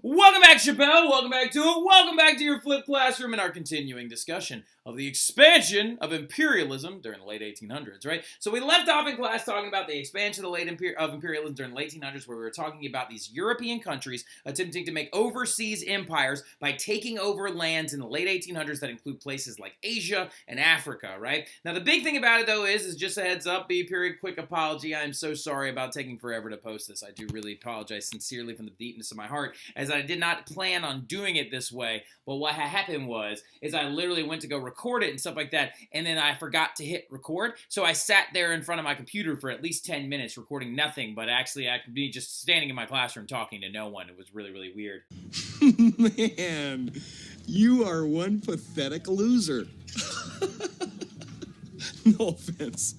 Welcome back, Chappelle. Welcome back to it. Welcome back to your flipped classroom and our continuing discussion of the expansion of imperialism during the late 1800s, right? So we left off in class talking about the expansion of imperialism during the late 1800s, where we were talking about these European countries attempting to make overseas empires by taking over lands in the late 1800s that include places like Asia and Africa, right? Now, the big thing about it, though, is just a heads up, B period, quick apology. I am so sorry about taking forever to post this. I do really apologize sincerely from the deepness of my heart, as I did not plan on doing it this way. But what happened is I literally went to go record it and stuff like that, and then I forgot to hit record. So I sat there in front of my computer for at least 10 minutes recording nothing, but actually I could be just standing in my classroom talking to no one. It was really, really weird. Man, you are one pathetic loser. No offense.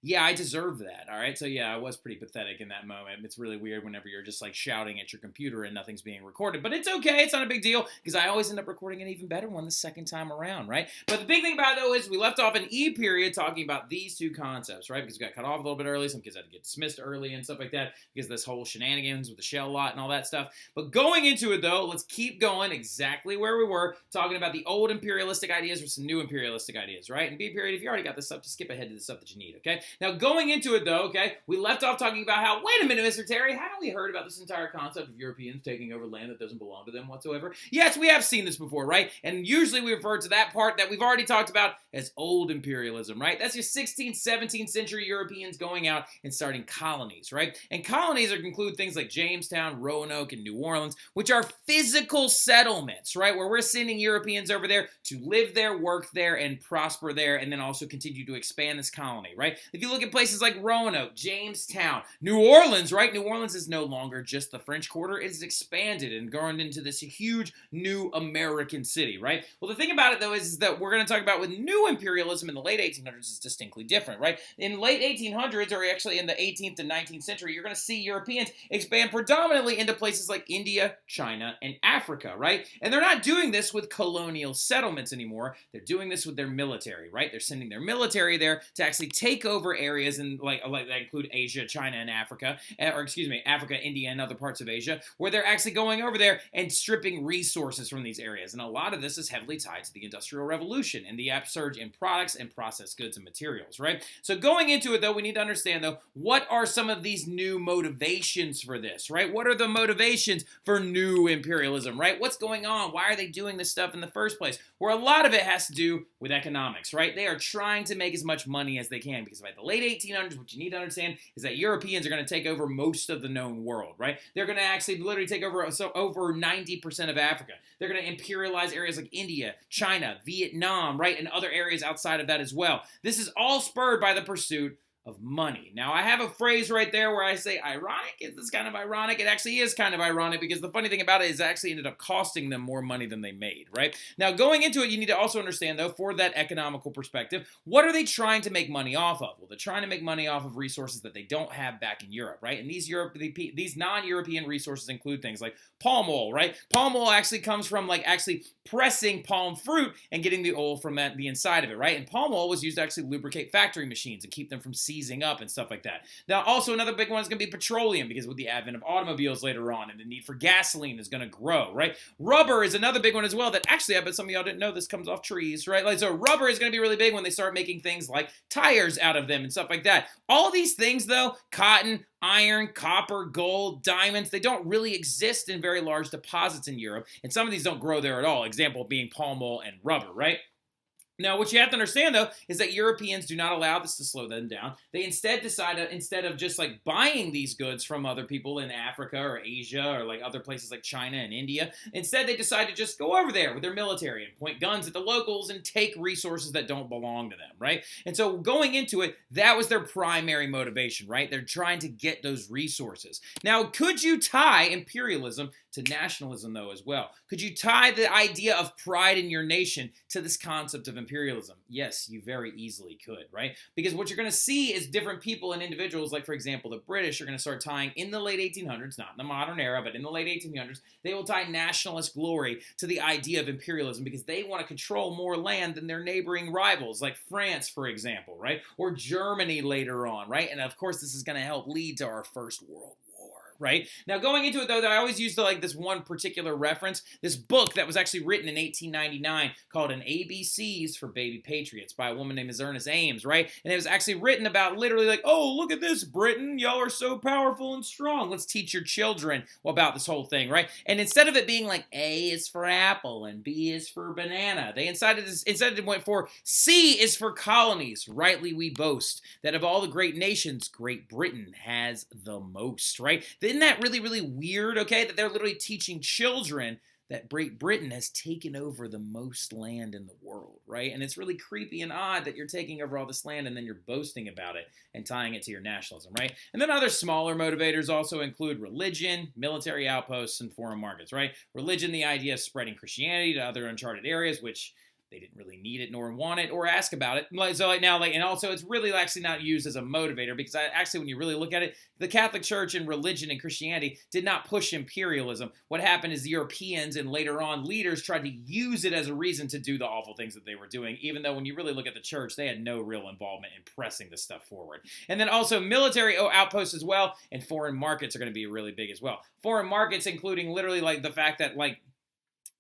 Yeah, I deserve that, all right? So yeah, I was pretty pathetic in that moment. It's really weird whenever you're just like shouting at your computer and nothing's being recorded. But it's okay, it's not a big deal, because I always end up recording an even better one the second time around, right? But the big thing about it, though, is we left off in E period talking about these two concepts, right? Because we got cut off a little bit early. Some kids had to get dismissed early and stuff like that, because this whole shenanigans with the shell lot and all that stuff. But going into it, though, let's keep going exactly where we were, talking about the old imperialistic ideas with some new imperialistic ideas, right? And B period, if you already got this stuff, just skip ahead to the stuff that you need, okay? Now, going into it, though, okay, we left off talking about how, wait a minute, Mr. Terry, haven't we heard about this entire concept of Europeans taking over land that doesn't belong to them whatsoever? Yes, we have seen this before, right? And usually we refer to that part that we've already talked about as old imperialism, right? That's your 16th, 17th century Europeans going out and starting colonies, right? And colonies include things like Jamestown, Roanoke, and New Orleans, which are physical settlements, right? Where we're sending Europeans over there to live there, work there, and prosper there, and then also continue to expand this colony, right? If you look at places like Roanoke, Jamestown, New Orleans, right? New Orleans is no longer just the French Quarter. It is expanded and grown into this huge new American city, right? Well, the thing about it, though, is that we're going to talk about with new imperialism in the late 1800s is distinctly different, right? In late 1800s, or actually in the 18th and 19th century, you're going to see Europeans expand predominantly into places like India, China, and Africa, right? And they're not doing this with colonial settlements anymore. They're doing this with their military, right? They're sending their military there to actually take over areas in like that include Asia, China, and Africa, Africa, India, and other parts of Asia, where they're actually going over there and stripping resources from these areas. And a lot of this is heavily tied to the Industrial Revolution and the upsurge in products and processed goods and materials, right? So going into it, though, we need to understand, though, what are some of these new motivations for this, right? What are the motivations for new imperialism, right? What's going on? Why are they doing this stuff in the first place? Where a lot of it has to do with economics, right? They are trying to make as much money as they can, because by the late 1800s, what you need to understand is that Europeans are going to take over most of the known world, right? They're going to actually literally take over over 90% of Africa. They're going to imperialize areas like India, China, Vietnam, right? And other areas outside of that as well. This is all spurred by the pursuit of money. Now, I have a phrase right there where I say ironic. Is this kind of ironic? It actually is kind of ironic, because the funny thing about it is it actually ended up costing them more money than they made, right? Now, going into it, you need to also understand, though, for that economical perspective, what are they trying to make money off of? Well, they're trying to make money off of resources that they don't have back in Europe, right? And these non-European resources include things like palm oil, right? Palm oil actually comes from like actually pressing palm fruit and getting the oil from the inside of it, right? And palm oil was used to actually lubricate factory machines and keep them from seizing up and stuff like that. Now, also another big one is going to be petroleum, because with the advent of automobiles later on and the need for gasoline is going to grow, right? Rubber is another big one as well that actually, I bet some of y'all didn't know this comes off trees, right? Like, so rubber is going to be really big when they start making things like tires out of them and stuff like that. All these things, though, cotton, iron, copper, gold, diamonds, they don't really exist in very large deposits in Europe, and some of these don't grow there at all. Example being palm oil and rubber, right? Now, what you have to understand, though, is that Europeans do not allow this to slow them down. They instead decide, instead of just like buying these goods from other people in Africa or Asia or like other places like China and India, instead they decide to just go over there with their military and point guns at the locals and take resources that don't belong to them, right? And so going into it, that was their primary motivation, right? They're trying to get those resources. Now, could you tie imperialism to nationalism, though, as well? Could you tie the idea of pride in your nation to this concept of imperialism? Yes, you very easily could, right? Because what you're going to see is different people and individuals, like, for example, the British are going to start tying in the late 1800s, not in the modern era, but in the late 1800s, they will tie nationalist glory to the idea of imperialism because they want to control more land than their neighboring rivals, like France, for example, right? Or Germany later on, right? And of course, this is going to help lead to our First World War. right? Now, going into it, though, I always used like this one particular reference, this book that was actually written in 1899 called An ABCs for Baby Patriots by a woman named Ernest Ames, right? And it was actually written about literally like, oh, look at this, Britain. Y'all are so powerful and strong. Let's teach your children about this whole thing, right? And instead of it being like A is for apple and B is for banana, they instead it went for C is for colonies. Rightly we boast that of all the great nations, Great Britain has the most, right? Isn't that really, really weird, okay? That they're literally teaching children that Great Britain has taken over the most land in the world, right? And it's really creepy and odd that you're taking over all this land and then you're boasting about it and tying it to your nationalism, right? And then other smaller motivators also include religion, military outposts, and foreign markets, right? Religion, the idea of spreading Christianity to other uncharted areas, which they didn't really need it nor want it or ask about it. So like now, like, and also it's really actually not used as a motivator because actually when you really look at it, the Catholic Church and religion and Christianity did not push imperialism. What happened is the Europeans and later on leaders tried to use it as a reason to do the awful things that they were doing, even though when you really look at the church, they had no real involvement in pressing this stuff forward. And then also military outposts as well, and foreign markets are going to be really big as well. Foreign markets including literally like the fact that like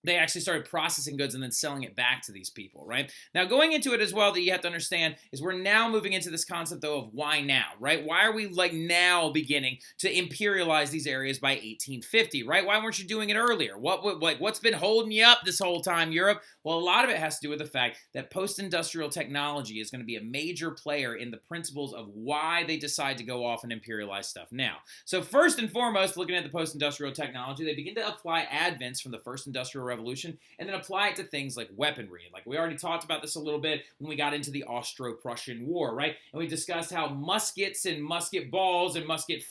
they actually started processing goods and then selling it back to these people, right? Now, going into it as well that you have to understand is we're now moving into this concept, though, of why now, right? Why are we, like, now beginning to imperialize these areas by 1850, right? Why weren't you doing it earlier? What's been holding you up this whole time, Europe? Well, a lot of it has to do with the fact that post-industrial technology is going to be a major player in the principles of why they decide to go off and imperialize stuff now. So first and foremost, looking at the post-industrial technology, they begin to apply advents from the first industrial revolution and then apply it to things like weaponry. Like we already talked about this a little bit when we got into the Austro-Prussian War, right? And we discussed how muskets and musket balls and musket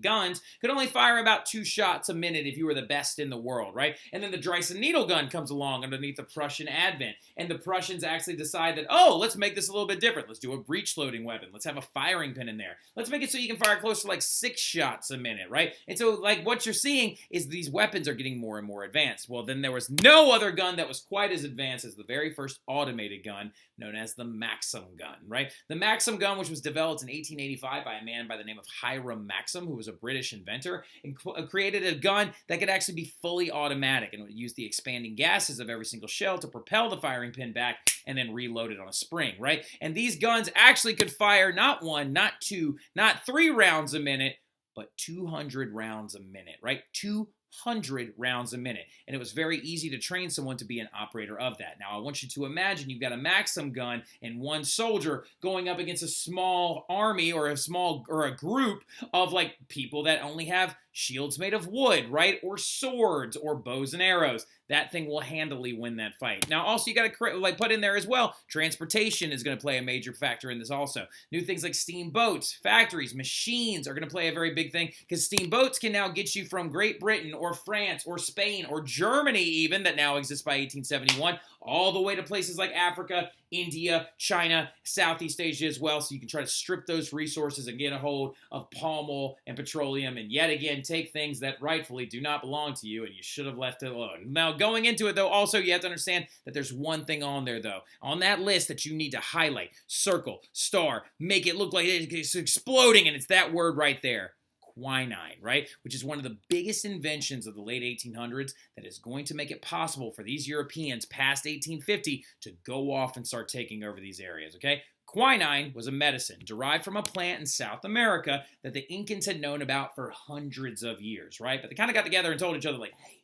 guns could only fire about 2 shots a minute if you were the best in the world, right? And then the Dreisen needle gun comes along underneath the Prussian advent. And the Prussians actually decide that, oh, let's make this a little bit different. Let's do a breech-loading weapon. Let's have a firing pin in there. Let's make it so you can fire close to like 6 shots a minute, right? And so like what you're seeing is these weapons are getting more and more advanced. Well, then there was no other gun that was quite as advanced as the very first automated gun known as the Maxim gun, right? The Maxim gun, which was developed in 1885 by a man by the name of Hiram Maxim, who was a British inventor, and created a gun that could actually be fully automatic and would use the expanding gases of every single shell to propel the firing pin back and then reload it on a spring, right? And these guns actually could fire not 1, not 2, not 3 rounds a minute, but 200 rounds a minute, right? 200 rounds a minute. And it was very easy to train someone to be an operator of that. Now, I want you to imagine you've got a Maxim gun and 1 soldier going up against a small army or a group of like people that only have shields made of wood, right? Or swords or bows and arrows. That thing will handily win that fight. Now, also, you got to like put in there as well, transportation is going to play a major factor in this also. New things like steamboats, factories, machines are going to play a very big thing because steamboats can now get you from Great Britain or France or Spain or Germany even, that now exists by 1871, all the way to places like Africa, India, China, Southeast Asia as well, so you can try to strip those resources and get a hold of palm oil and petroleum and yet again take things that rightfully do not belong to you and you should have left it alone. Now, going into it though, also you have to understand that there's one thing on there though, on that list that you need to highlight, circle, star, make it look like it's exploding, and it's that word right there. Quinine, right? Which is one of the biggest inventions of the late 1800s that is going to make it possible for these Europeans past 1850 to go off and start taking over these areas, okay? Quinine was a medicine derived from a plant in South America that the Incans had known about for hundreds of years, right? But they kind of got together and told each other like, hey,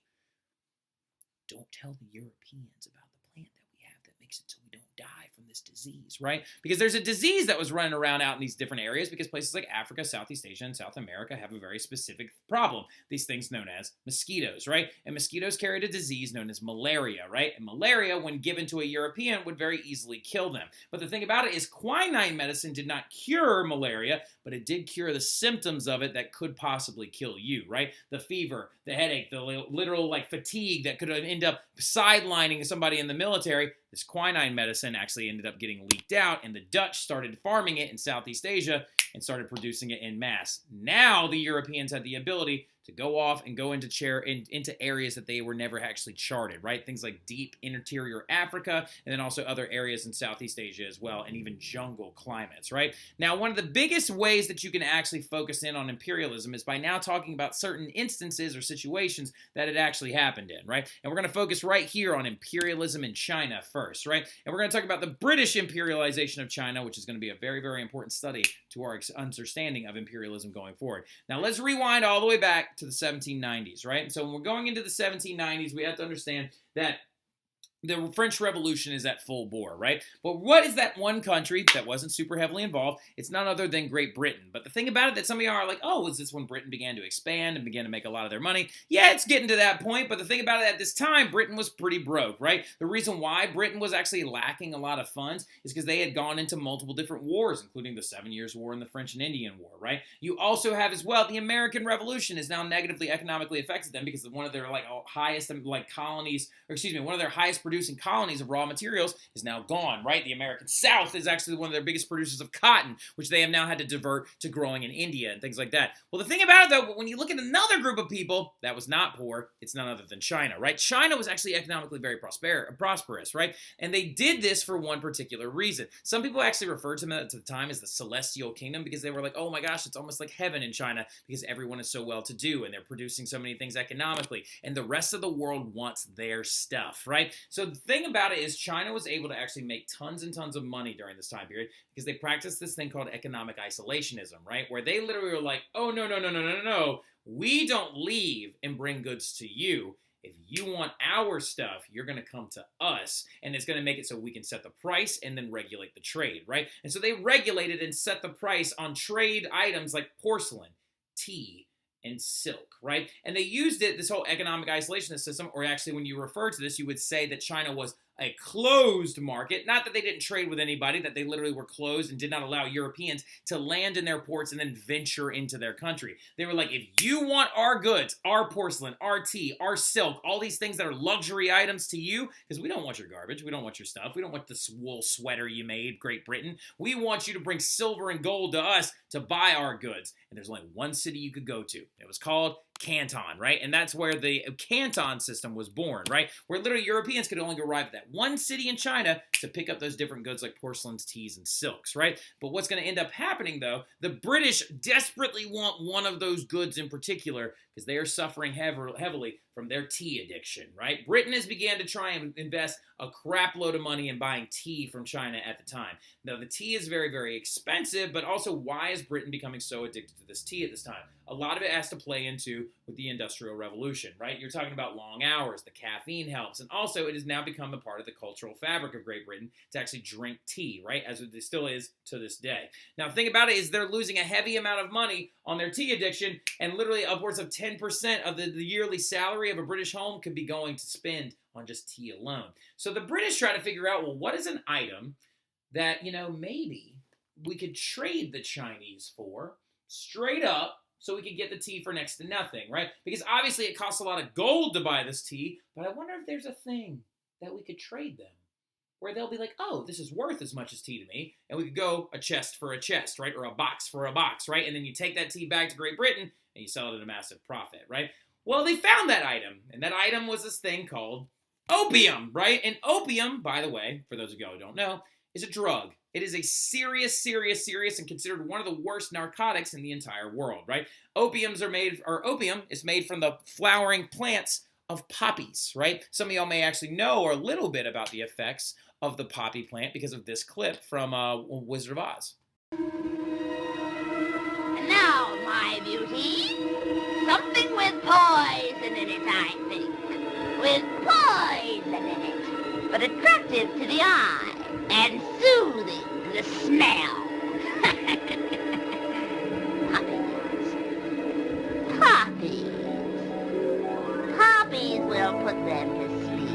don't tell the Europeans about the plant that we have that makes it so we don't die from this disease, right? Because there's a disease that was running around out in these different areas because places like Africa, Southeast Asia, and South America have a very specific problem. These things known as mosquitoes, right? And mosquitoes carried a disease known as malaria, right? And malaria, when given to a European, would very easily kill them. But the thing about it is quinine medicine did not cure malaria, but it did cure the symptoms of it that could possibly kill you, right? The fever, the headache, the literal like fatigue that could end up sidelining somebody in the military. This quinine medicine actually ended up getting leaked out, and the Dutch started farming it in Southeast Asia and started producing it en masse. Now the Europeans had the ability to go off and go into areas that they were never actually charted, right? Things like deep interior Africa, and then also other areas in Southeast Asia as well, and even jungle climates, right? Now, one of the biggest ways that you can actually focus in on imperialism is by now talking about certain instances or situations that it actually happened in, right? And we're going to focus right here on imperialism in China first, right? And we're going to talk about the British imperialization of China, which is going to be a very, very important study to our understanding of imperialism going forward. Now, let's rewind all the way back to the 1790s, right? So when we're going into the 1790s, we have to understand that the French Revolution is at full bore, right? But what is that one country that wasn't super heavily involved? It's none other than Great Britain. But the thing about it that some of y'all are like, oh, is this when Britain began to expand and began to make a lot of their money? Yeah, it's getting to that point. But the thing about it, at this time, Britain was pretty broke, right? The reason why Britain was actually lacking a lot of funds is because they had gone into multiple different wars, including the 7 Years' War and the French and Indian War, right? You also have as well, the American Revolution has now negatively economically affected them because one of their highest colonies, or excuse me, one of their highest producing colonies of raw materials is now gone, right? The American South is actually one of their biggest producers of cotton, which they have now had to divert to growing in India and things like that. Well, the thing about it, though, when you look at another group of people that was not poor, it's none other than China, right? China was actually economically very prosperous, right? And they did this for one particular reason. Some people actually referred to them at the time as the Celestial Kingdom because they were like, oh my gosh, it's almost like heaven in China because everyone is so well-to-do and they're producing so many things economically, and the rest of the world wants their stuff, right? So the thing about it is China was able to actually make tons and tons of money during this time period because they practiced this thing called economic isolationism, right? Where they literally were like, oh, no. We don't leave and bring goods to you. If you want our stuff, you're going to come to us, and it's going to make it so we can set the price and then regulate the trade, right? And so they regulated and set the price on trade items like porcelain, tea, and silk, right? And they used this whole economic isolationist system, or actually when you refer to this, you would say that China was a closed market. Not that they didn't trade with anybody, that they literally were closed and did not allow Europeans to land in their ports and then venture into their country. They were like, if you want our goods, our porcelain, our tea, our silk, all these things that are luxury items to you, because we don't want your garbage, we don't want your stuff, we don't want this wool sweater you made, Great Britain. We want you to bring silver and gold to us to buy our goods. And there's only one city you could go to. It was called Canton, right? And that's where the Canton system was born, right? Where literally Europeans could only arrive at that one city in China to pick up those different goods like porcelains, teas, and silks, right? But what's going to end up happening, though, the British desperately want one of those goods in particular because they are suffering heavily from their tea addiction, right? Britain has began to try and invest a crap load of money in buying tea from China at the time. Now, the tea is very, very expensive, but also why is Britain becoming so addicted to this tea at this time? A lot of it has to play into with the Industrial Revolution, right? You're talking about long hours, the caffeine helps, and also it has now become a part of the cultural fabric of Great Britain to actually drink tea, right? As it still is to this day. Now, the thing about it is they're losing a heavy amount of money on their tea addiction, and literally upwards of 10% of the yearly salary of a British home could be going to spend on just tea alone. So the British try to figure out, well, what is an item that, maybe we could trade the Chinese for straight up so we could get the tea for next to nothing, right? Because obviously it costs a lot of gold to buy this tea, but I wonder if there's a thing that we could trade them where they'll be like, oh, this is worth as much as tea to me, and we could go a chest for a chest, right? Or a box for a box, right? And then you take that tea back to Great Britain and you sell it at a massive profit, right? Well, they found that item, and that item was this thing called opium, right? And opium, by the way, for those of you who don't know, is a drug. It is a serious, and considered one of the worst narcotics in the entire world, right? Opium is made from the flowering plants of poppies, right? Some of y'all may actually know a little bit about the effects of the poppy plant because of this clip from Wizard of Oz. And now, my beauty, something with poison in it, I think. With poison in it, but attractive to the eye and soothing to the smell. Poppies. Poppies will put them to sleep.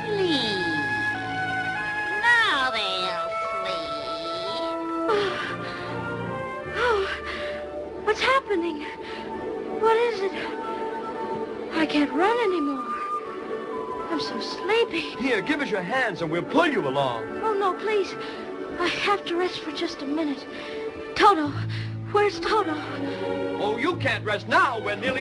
Sleep. Now they'll sleep. Oh, what's happening? What is it? I can't run anymore. I'm so sleepy. Here, give us your hands and we'll pull you along. Oh, no, please. I have to rest for just a minute. Toto. Where's Toto? Oh, you can't rest now. We're nearly...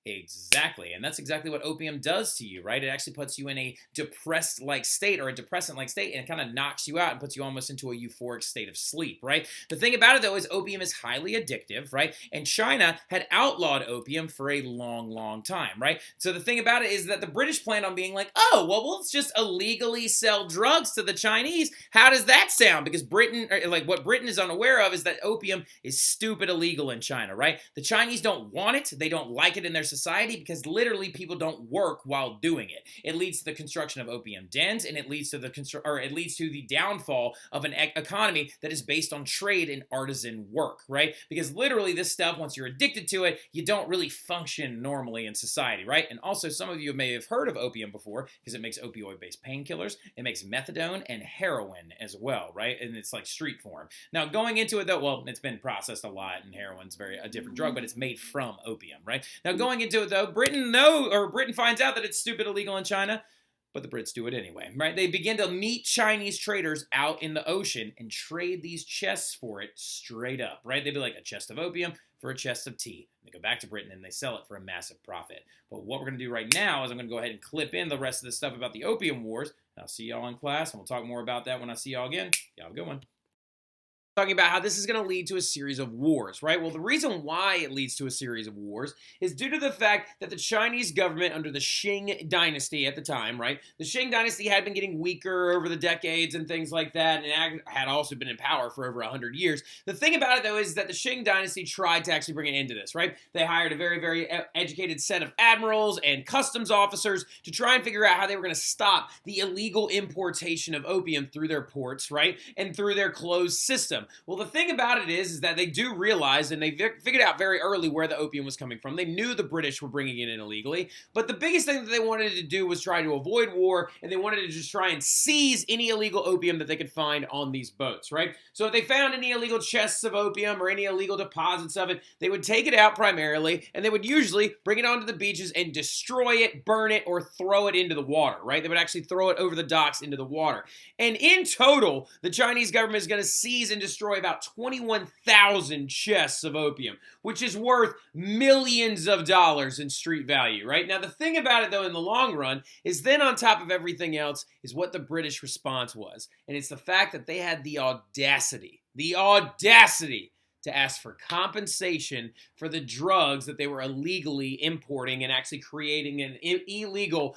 Exactly, and that's exactly what opium does to you, right? It actually puts you in a depressed-like state or a depressant-like state, and it kind of knocks you out and puts you almost into a euphoric state of sleep, right? The thing about it, though, is opium is highly addictive, right? And China had outlawed opium for a long, long time, right? So the thing about it is that the British planned on being like, oh, well, let's just illegally sell drugs to the Chinese. How does that sound? Because Britain, like what Britain is unaware of is that opium is stupid illegal in China, right? The Chinese don't want it. They don't like it in their society because literally people don't work while doing it. It leads to the construction of opium dens, and it leads to the downfall of an economy that is based on trade and artisan work, right? Because literally this stuff, once you're addicted to it, you don't really function normally in society, right? And also some of you may have heard of opium before because it makes opioid-based painkillers. It makes methadone and heroin as well, right? And it's like street form. Now going into it though, well, it's been processed a lot, and heroin's a different drug, but it's made from opium, right? Now going into it though, Britain finds out that it's stupid illegal in China, but the Brits do it anyway, right? They begin to meet Chinese traders out in the ocean and trade these chests for it straight up, right? They'd be like a chest of opium for a chest of tea. They go back to Britain and they sell it for a massive profit. But what we're going to do right now is I'm going to go ahead and clip in the rest of the stuff about the Opium Wars. I'll see y'all in class, and we'll talk more about that when I see y'all again. Y'all have a good one. Talking about how this is going to lead to a series of wars, right? Well, the reason why it leads to a series of wars is due to the fact that the Chinese government under the Qing dynasty at the time, right? The Qing dynasty had been getting weaker over the decades and things like that, and had also been in power for over 100 years. The thing about it, though, is that the Qing dynasty tried to actually bring an end to this, right? They hired a very, very educated set of admirals and customs officers to try and figure out how they were going to stop the illegal importation of opium through their ports, right? And through their closed system. Well, the thing about it is that they do realize, and they figured out very early where the opium was coming from. They knew the British were bringing it in illegally, but the biggest thing that they wanted to do was try to avoid war, and they wanted to just try and seize any illegal opium that they could find on these boats, right? So if they found any illegal chests of opium or any illegal deposits of it, they would take it out primarily, and they would usually bring it onto the beaches and destroy it, burn it, or throw it into the water, right? They would actually throw it over the docks into the water. And in total, the Chinese government is going to seize and destroy about 21,000 chests of opium, which is worth millions of dollars in street value, right? Now, the thing about it, though, in the long run, is then on top of everything else is what the British response was. And it's the fact that they had the audacity to ask for compensation for the drugs that they were illegally importing and actually creating an illegal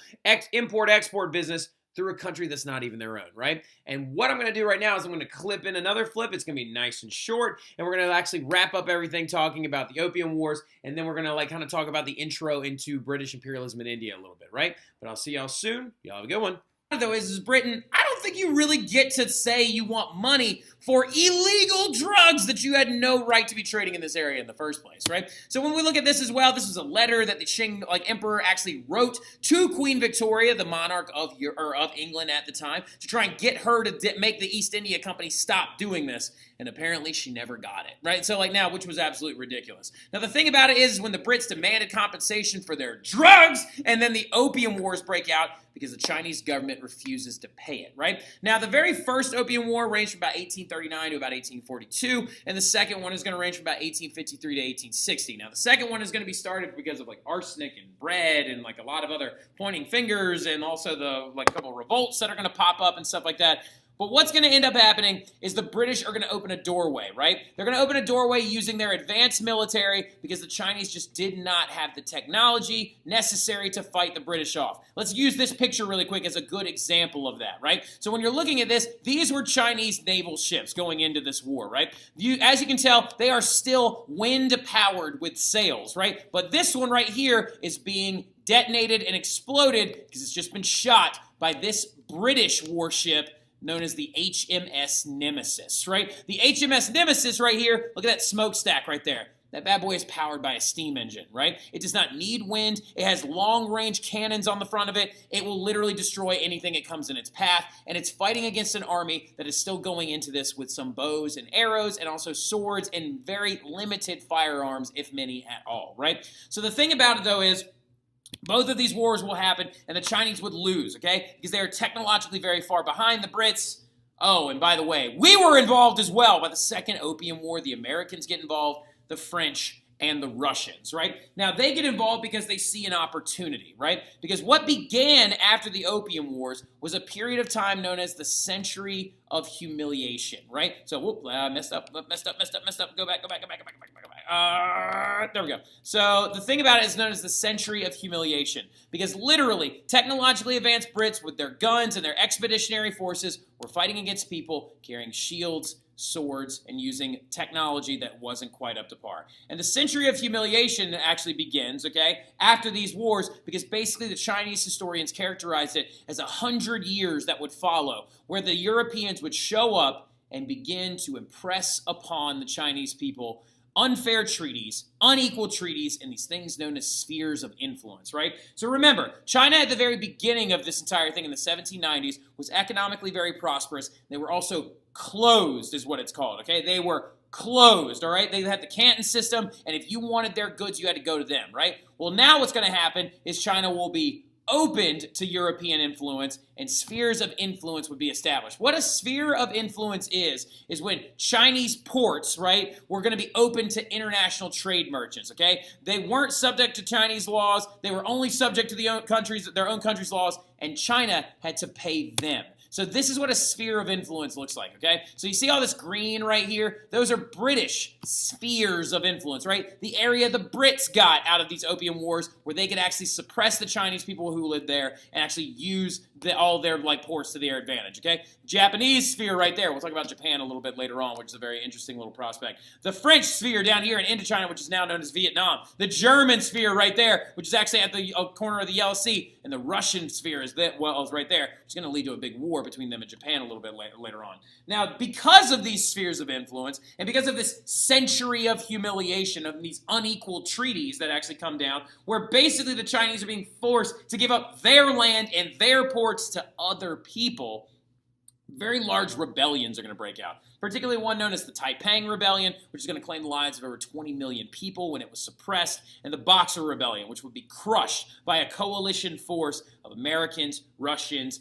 import-export business through a country that's not even their own, right? And what I'm going to do right now is I'm going to clip in another flip. It's going to be nice and short, and we're going to actually wrap up everything talking about the Opium Wars, and then we're going to kind of talk about the intro into British imperialism in India a little bit, right? But I'll see y'all soon. Y'all have a good one. Though is Britain, I don't think you really get to say you want money for illegal drugs that you had no right to be trading in this area in the first place, right? So when we look at this as well, this was a letter that the Qing emperor actually wrote to Queen Victoria, the monarch of England at the time, to try and get her to make the East India Company stop doing this. And apparently she never got it, right? So now, which was absolutely ridiculous. Now the thing about it is when the Brits demanded compensation for their drugs, and then the Opium Wars break out because the Chinese government refuses to pay it, right? Now the very first Opium War ranged from about 1839 to about 1842, and the second one is going to range from about 1853 to 1860. Now the second one is going to be started because of arsenic and bread and a lot of other pointing fingers, and also the couple of revolts that are going to pop up and stuff like that. But what's going to end up happening is the British are going to open a doorway, right? They're going to open a doorway using their advanced military because the Chinese just did not have the technology necessary to fight the British off. Let's use this picture really quick as a good example of that, right? So when you're looking at this, these were Chinese naval ships going into this war, right? As you can tell, they are still wind-powered with sails, right? But this one right here is being detonated and exploded because it's just been shot by this British warship known as the HMS Nemesis, right? The HMS Nemesis right here, look at that smokestack right there. That bad boy is powered by a steam engine, right? It does not need wind. It has long-range cannons on the front of it. It will literally destroy anything it comes in its path, and it's fighting against an army that is still going into this with some bows and arrows and also swords and very limited firearms, if many at all, right? So the thing about it, though, is both of these wars will happen, and the Chinese would lose, okay? Because they are technologically very far behind the Brits. Oh, and by the way, we were involved as well by the Second Opium War. The Americans get involved, the French, and the Russians, right? Now, they get involved because they see an opportunity, right? Because what began after the Opium Wars was a period of time known as the Century of Humiliation, right? So, messed up, go back. There we go. So the thing about it is known as the Century of Humiliation because literally technologically advanced Brits with their guns and their expeditionary forces were fighting against people carrying shields, swords, and using technology that wasn't quite up to par. And the Century of Humiliation actually begins, okay, after these wars because basically the Chinese historians characterized it as 100 years that would follow where the Europeans would show up and begin to impress upon the Chinese people unfair treaties, unequal treaties, and these things known as spheres of influence, right? So remember, China at the very beginning of this entire thing in the 1790s was economically very prosperous. They were also closed, is what it's called, okay? They were closed, all right? They had the Canton system, and if you wanted their goods, you had to go to them, right? Well, now what's going to happen is China will be opened to European influence and spheres of influence would be established. What a sphere of influence is when Chinese ports, right, were going to be open to international trade merchants, okay? They weren't subject to Chinese laws. They were only subject to their own country's laws, and China had to pay them. So this is what a sphere of influence looks like, okay? So you see all this green right here? Those are British spheres of influence, right? The area the Brits got out of these Opium Wars where they could actually suppress the Chinese people who lived there and actually use all their ports to their advantage, okay? Japanese sphere right there. We'll talk about Japan a little bit later on, which is a very interesting little prospect. The French sphere down here in Indochina, which is now known as Vietnam. The German sphere right there, which is actually at the corner of the Yellow Sea. And the Russian sphere is right there. It's going to lead to a big war between them and Japan a little bit later on. Now, because of these spheres of influence, and because of this century of humiliation, of these unequal treaties that actually come down, where basically the Chinese are being forced to give up their land and their ports to other people, very large rebellions are going to break out, particularly one known as the Taiping Rebellion, which is going to claim the lives of over 20 million people when it was suppressed, and the Boxer Rebellion, which would be crushed by a coalition force of Americans, Russians,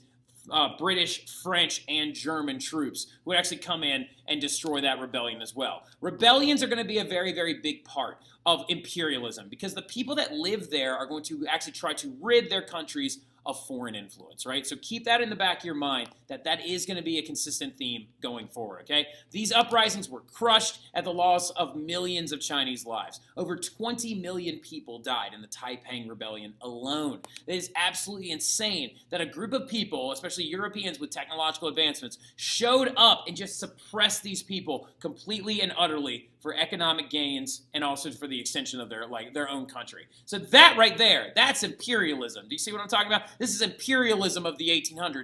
British, French, and German troops who would actually come in and destroy that rebellion as well. Rebellions are going to be a very, very big part of imperialism because the people that live there are going to actually try to rid their countries of foreign influence, right? So keep that in the back of your mind that is going to be a consistent theme going forward, okay? These uprisings were crushed at the loss of millions of Chinese lives. Over 20 million people died in the Taiping Rebellion alone. It is absolutely insane that a group of people, especially Europeans with technological advancements, showed up and just suppressed these people completely and utterly for economic gains and also for the extension of their own country. So that right there, that's imperialism. Do you see what I'm talking about? This is imperialism of the 1800s.